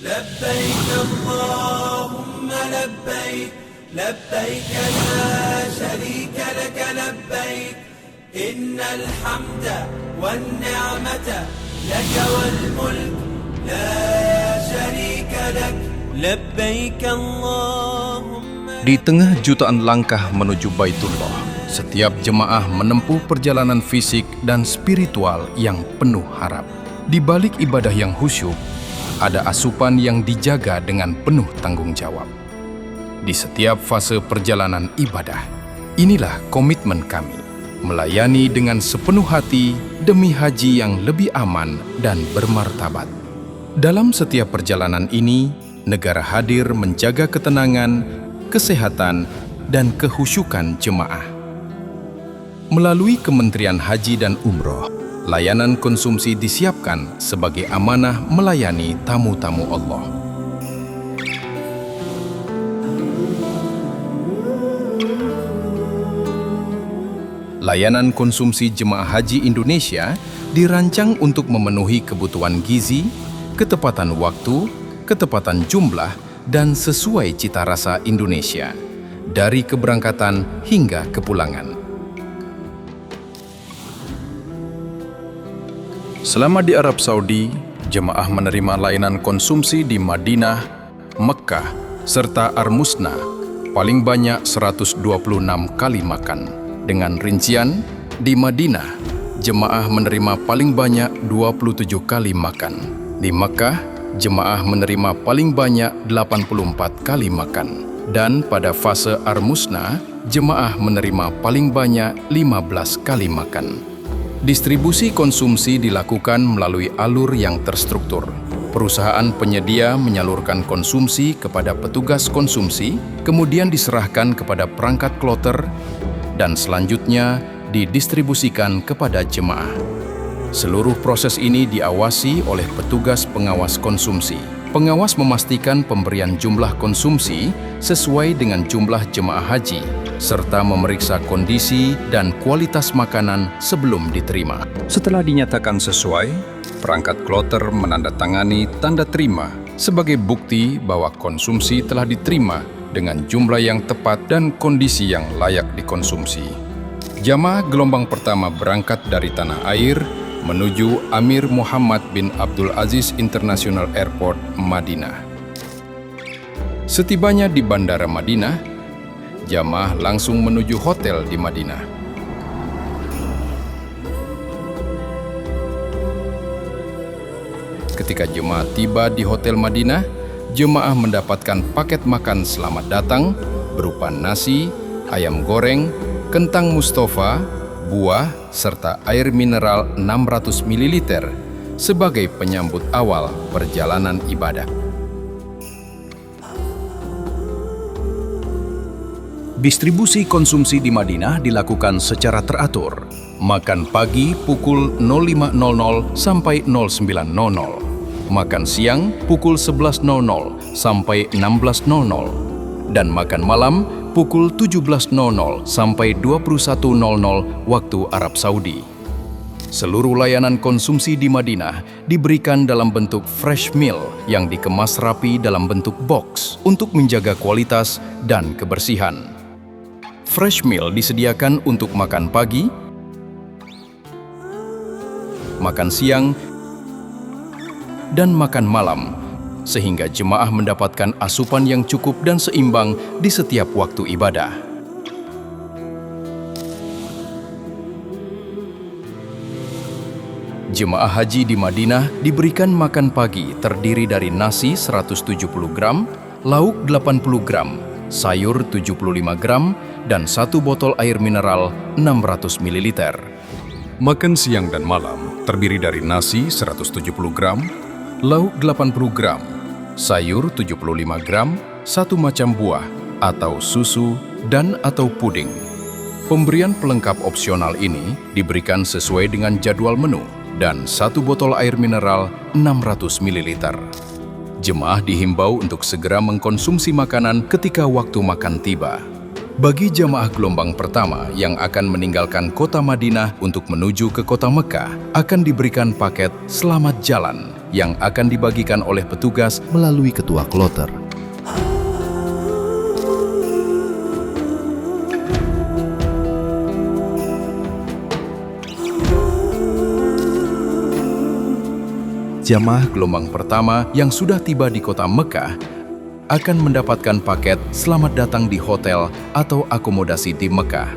لبيك اللهم لبيك لبيك لا شريك لك لبيك إن الحمد والنعمة لك والملك لا شريك لك لبيك اللهم. Di tengah jutaan langkah menuju Baitullah, setiap jemaah menempuh perjalanan fisik dan spiritual yang penuh harap. Di balik ibadah yang khusyuk, ada asupan yang dijaga dengan penuh tanggung jawab. Di setiap fase perjalanan ibadah, inilah komitmen kami, melayani dengan sepenuh hati demi haji yang lebih aman dan bermartabat. Dalam setiap perjalanan ini, negara hadir menjaga ketenangan, kesehatan, dan kehusyukan jemaah. Melalui Kementerian Haji dan Umroh, layanan konsumsi disiapkan sebagai amanah melayani tamu-tamu Allah. Layanan konsumsi jemaah haji Indonesia dirancang untuk memenuhi kebutuhan gizi, ketepatan waktu, ketepatan jumlah, dan sesuai cita rasa Indonesia, dari keberangkatan hingga kepulangan. Selama di Arab Saudi, jemaah menerima layanan konsumsi di Madinah, Mekkah, serta Ar-Musna, paling banyak 126 kali makan. Dengan rincian, di Madinah, jemaah menerima paling banyak 27 kali makan. Di Mekkah, jemaah menerima paling banyak 84 kali makan. Dan pada fase Ar-Musna, jemaah menerima paling banyak 15 kali makan. Distribusi konsumsi dilakukan melalui alur yang terstruktur. Perusahaan penyedia menyalurkan konsumsi kepada petugas konsumsi, kemudian diserahkan kepada perangkat kloter, dan selanjutnya didistribusikan kepada jemaah. Seluruh proses ini diawasi oleh petugas pengawas konsumsi. Pengawas memastikan pemberian jumlah konsumsi sesuai dengan jumlah jemaah haji, serta memeriksa kondisi dan kualitas makanan sebelum diterima. Setelah dinyatakan sesuai, perangkat kloter menandatangani tanda terima sebagai bukti bahwa konsumsi telah diterima dengan jumlah yang tepat dan kondisi yang layak dikonsumsi. Jamaah gelombang pertama berangkat dari tanah air menuju Amir Muhammad bin Abdul Aziz International Airport, Madinah. Setibanya di Bandara Madinah, jamaah langsung menuju hotel di Madinah. Ketika jemaah tiba di Hotel Madinah, jemaah mendapatkan paket makan selamat datang berupa nasi, ayam goreng, kentang Mustafa, buah, serta air mineral 600 ml sebagai penyambut awal perjalanan ibadah. Distribusi konsumsi di Madinah dilakukan secara teratur. Makan pagi pukul 05.00 sampai 09.00. Makan siang pukul 11.00 sampai 16.00. Dan makan malam pukul 17.00 sampai 21.00 waktu Arab Saudi. Seluruh layanan konsumsi di Madinah diberikan dalam bentuk fresh meal yang dikemas rapi dalam bentuk box untuk menjaga kualitas dan kebersihan. Fresh meal disediakan untuk makan pagi, makan siang, dan makan malam, sehingga jemaah mendapatkan asupan yang cukup dan seimbang di setiap waktu ibadah. Jemaah haji di Madinah diberikan makan pagi terdiri dari nasi 170 gram, lauk 80 gram, sayur 75 gram, dan 1 botol air mineral 600 ml. Makan siang dan malam terdiri dari nasi 170 gram, lauk 80 gram, sayur 75 gram, 1 macam buah atau susu dan atau puding. Pemberian pelengkap opsional ini diberikan sesuai dengan jadwal menu dan 1 botol air mineral 600 ml. Jemaah dihimbau untuk segera mengkonsumsi makanan ketika waktu makan tiba. Bagi jamaah gelombang pertama yang akan meninggalkan kota Madinah untuk menuju ke kota Mekkah, akan diberikan paket Selamat Jalan yang akan dibagikan oleh petugas melalui ketua kloter. Jamaah gelombang pertama yang sudah tiba di kota Mekah akan mendapatkan paket selamat datang di hotel atau akomodasi di Mekah.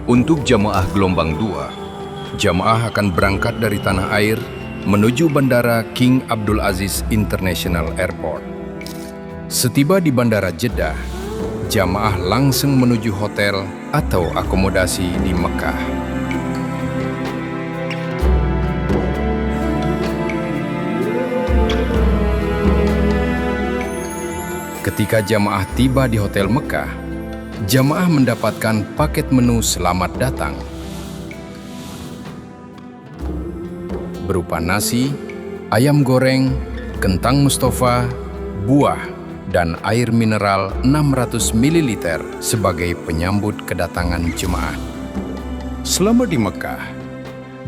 Untuk jamaah gelombang 2, jamaah akan berangkat dari tanah air menuju Bandara King Abdul Aziz International Airport. Setiba di Bandara Jeddah, jamaah langsung menuju hotel atau akomodasi di Mekah. Ketika jamaah tiba di Hotel Mekah, jamaah mendapatkan paket menu selamat datang berupa nasi, ayam goreng, kentang Mustafa, buah, dan air mineral 600 ml sebagai penyambut kedatangan jemaah. Selama di Mekah,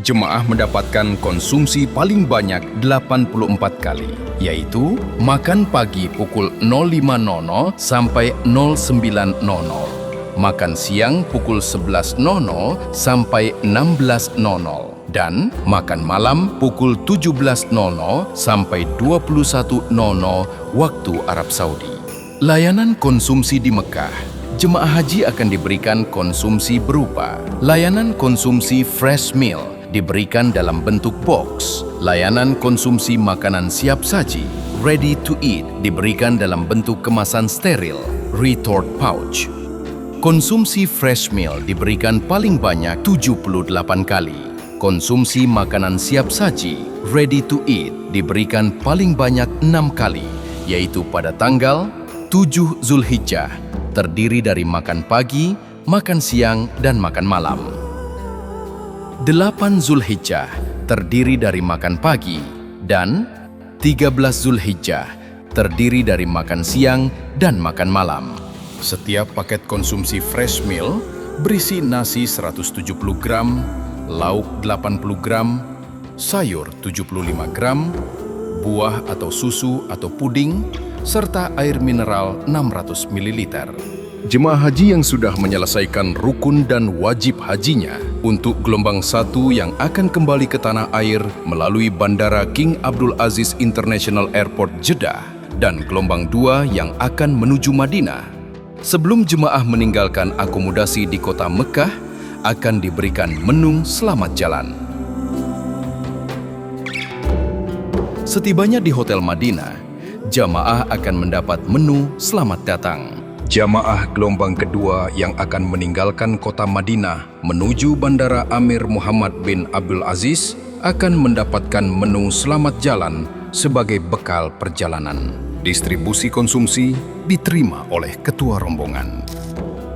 jemaah mendapatkan konsumsi paling banyak 84 kali, yaitu makan pagi pukul 05.00 sampai 09.00, makan siang pukul 11.00 sampai 16.00, dan makan malam pukul 17.00 sampai 21.00 waktu Arab Saudi. Layanan konsumsi di Mekah, jemaah haji akan diberikan konsumsi berupa layanan konsumsi fresh meal, diberikan dalam bentuk box. Layanan konsumsi makanan siap saji, ready to eat, diberikan dalam bentuk kemasan steril, retort pouch. Konsumsi fresh meal diberikan paling banyak 78 kali. Konsumsi makanan siap saji, ready to eat, diberikan paling banyak 6 kali, yaitu pada tanggal 7 Zulhijjah, terdiri dari makan pagi, makan siang, dan makan malam. 8 Zulhijjah terdiri dari makan pagi, dan 13 Zulhijjah terdiri dari makan siang dan makan malam. Setiap paket konsumsi fresh meal berisi nasi 170 gram, lauk 80 gram, sayur 75 gram, buah atau susu atau puding, serta air mineral 600 ml. Jemaah haji yang sudah menyelesaikan rukun dan wajib hajinya untuk gelombang 1 yang akan kembali ke tanah air melalui Bandara King Abdul Aziz International Airport Jeddah dan gelombang 2 yang akan menuju Madinah. Sebelum jemaah meninggalkan akomodasi di kota Mekah, akan diberikan menu selamat jalan. Setibanya di Hotel Madinah, jamaah akan mendapat menu selamat datang. Jamaah gelombang kedua yang akan meninggalkan kota Madinah menuju Bandara Amir Muhammad bin Abdul Aziz akan mendapatkan menu selamat jalan sebagai bekal perjalanan. Distribusi konsumsi diterima oleh ketua rombongan.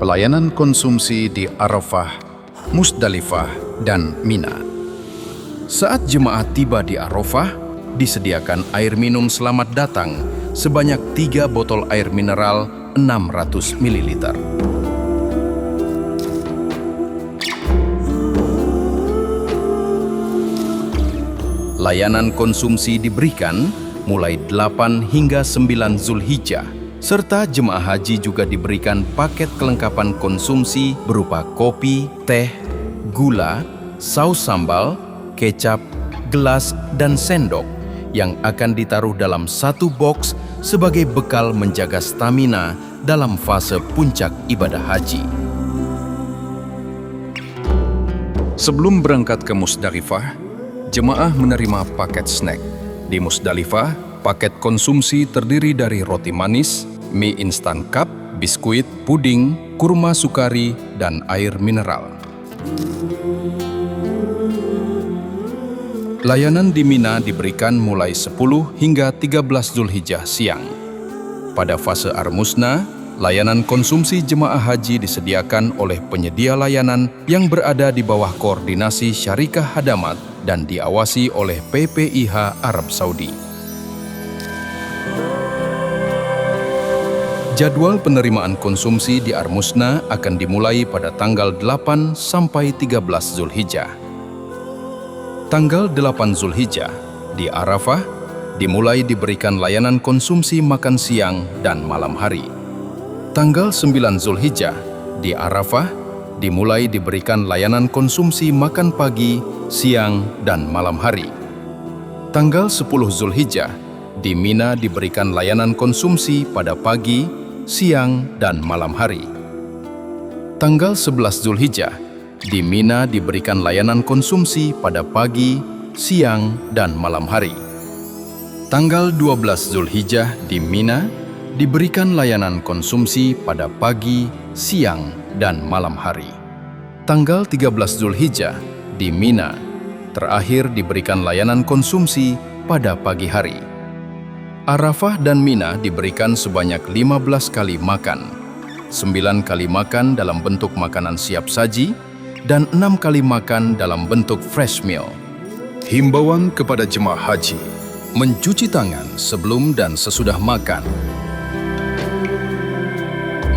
Pelayanan konsumsi di Arafah, Musdalifah, dan Mina. Saat jemaah tiba di Arafah, disediakan air minum selamat datang sebanyak 3 botol air mineral 600 ml. Layanan konsumsi diberikan mulai 8 hingga 9 Zulhijjah, serta jemaah haji juga diberikan paket kelengkapan konsumsi berupa kopi, teh, gula, saus sambal, kecap, gelas, dan sendok yang akan ditaruh dalam satu box sebagai bekal menjaga stamina dalam fase puncak ibadah haji. Sebelum berangkat ke Musdalifah, jemaah menerima paket snack. Di Musdalifah, paket konsumsi terdiri dari roti manis, mie instan cup, biskuit, puding, kurma sukari, dan air mineral. Layanan di Mina diberikan mulai 10 hingga 13 Zulhijjah siang. Pada fase Armusna, layanan konsumsi jemaah haji disediakan oleh penyedia layanan yang berada di bawah koordinasi Syarikah Hadamat dan diawasi oleh PPIH Arab Saudi. Jadwal penerimaan konsumsi di Armusna akan dimulai pada tanggal 8 sampai 13 Zulhijjah. Tanggal 8 Zulhijjah, di Arafah, dimulai diberikan layanan konsumsi makan siang dan malam hari. Tanggal 9 Zulhijjah, di Arafah, dimulai diberikan layanan konsumsi makan pagi, siang, dan malam hari. Tanggal 10 Zulhijjah, di Mina diberikan layanan konsumsi pada pagi, siang, dan malam hari. Tanggal 11 Zulhijjah, di Mina diberikan layanan konsumsi pada pagi, siang, dan malam hari. Tanggal 12 Zulhijjah di Mina diberikan layanan konsumsi pada pagi, siang, dan malam hari. Tanggal 13 Zulhijjah di Mina terakhir diberikan layanan konsumsi pada pagi hari. Arafah dan Mina diberikan sebanyak 15 kali makan, 9 kali makan dalam bentuk makanan siap saji, dan 6 kali makan dalam bentuk fresh meal. Himbauan kepada jemaah haji, mencuci tangan sebelum dan sesudah makan.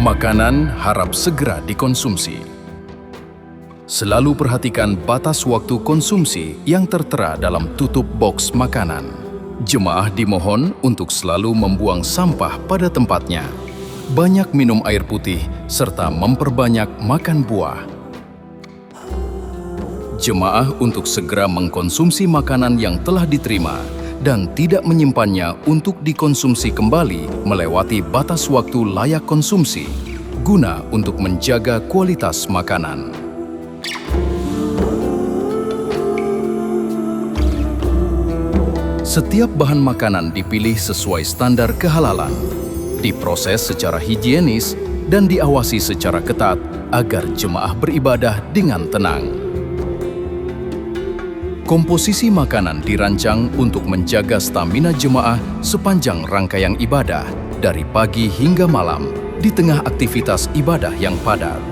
Makanan harap segera dikonsumsi. Selalu perhatikan batas waktu konsumsi yang tertera dalam tutup boks makanan. Jemaah dimohon untuk selalu membuang sampah pada tempatnya, banyak minum air putih, serta memperbanyak makan buah. Jemaah untuk segera mengkonsumsi makanan yang telah diterima dan tidak menyimpannya untuk dikonsumsi kembali melewati batas waktu layak konsumsi, guna untuk menjaga kualitas makanan. Setiap bahan makanan dipilih sesuai standar kehalalan, diproses secara higienis, dan diawasi secara ketat agar jemaah beribadah dengan tenang. Komposisi makanan dirancang untuk menjaga stamina jemaah sepanjang rangkaian ibadah dari pagi hingga malam di tengah aktivitas ibadah yang padat.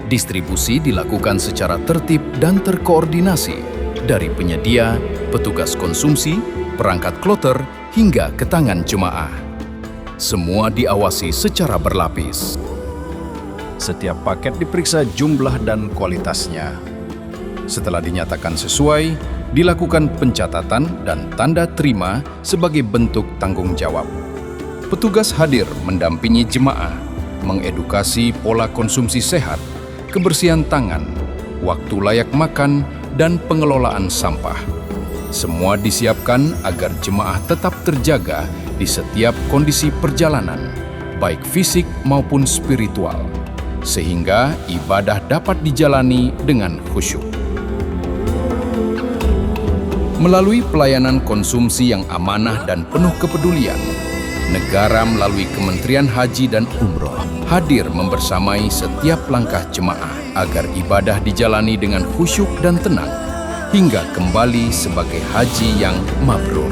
Distribusi dilakukan secara tertib dan terkoordinasi dari penyedia, petugas konsumsi, perangkat kloter, hingga ke tangan jemaah. Semua diawasi secara berlapis. Setiap paket diperiksa jumlah dan kualitasnya. Setelah dinyatakan sesuai, dilakukan pencatatan dan tanda terima sebagai bentuk tanggung jawab. Petugas hadir mendampingi jemaah, mengedukasi pola konsumsi sehat, kebersihan tangan, waktu layak makan, dan pengelolaan sampah. Semua disiapkan agar jemaah tetap terjaga di setiap kondisi perjalanan, baik fisik maupun spiritual, sehingga ibadah dapat dijalani dengan khusyuk. Melalui pelayanan konsumsi yang amanah dan penuh kepedulian, negara melalui Kementerian Haji dan Umroh hadir membersamai setiap langkah jemaah agar ibadah dijalani dengan khusyuk dan tenang hingga kembali sebagai haji yang mabrur.